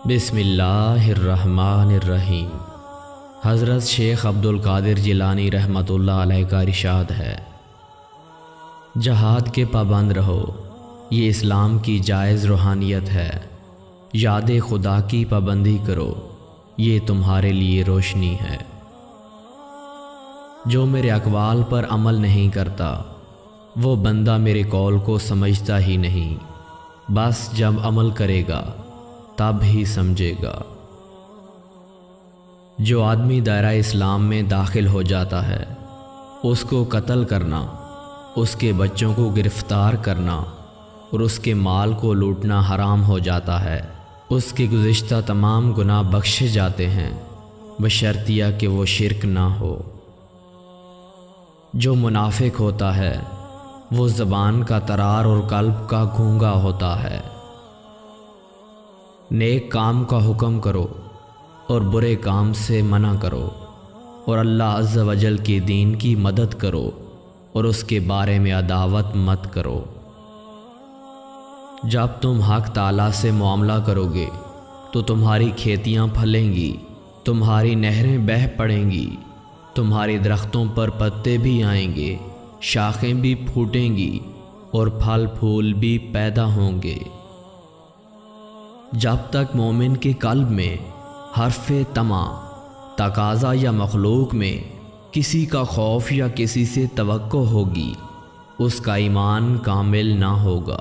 بسم اللہ الرحمن الرحیم۔ حضرت شیخ عبد القادر جیلانی رحمۃ اللہ علیہ کا ارشاد ہے، جہاد کے پابند رہو، یہ اسلام کی جائز روحانیت ہے۔ یاد خدا کی پابندی کرو، یہ تمہارے لیے روشنی ہے۔ جو میرے اقوال پر عمل نہیں کرتا وہ بندہ میرے قول کو سمجھتا ہی نہیں، بس جب عمل کرے گا تب ہی سمجھے گا۔ جو آدمی دائرہ اسلام میں داخل ہو جاتا ہے اس کو قتل کرنا، اس کے بچوں کو گرفتار کرنا اور اس کے مال کو لوٹنا حرام ہو جاتا ہے۔ اس کے گزشتہ تمام گناہ بخشے جاتے ہیں بشرطیہ کہ وہ شرک نہ ہو۔ جو منافق ہوتا ہے وہ زبان کا ترار اور قلب کا گونگا ہوتا ہے۔ نیک کام کا حکم کرو اور برے کام سے منع کرو، اور اللہ عز و جل کے دین کی مدد کرو اور اس کے بارے میں عداوت مت کرو۔ جب تم حق تعالیٰ سے معاملہ کرو گے تو تمہاری کھیتیاں پھلیں گی، تمہاری نہریں بہہ پڑیں گی، تمہاری درختوں پر پتے بھی آئیں گے، شاخیں بھی پھوٹیں گی اور پھل پھول بھی پیدا ہوں گے۔ جب تک مومن کے قلب میں حرف طمع، تقاضا یا مخلوق میں کسی کا خوف یا کسی سے توقع ہوگی، اس کا ایمان کامل نہ ہوگا۔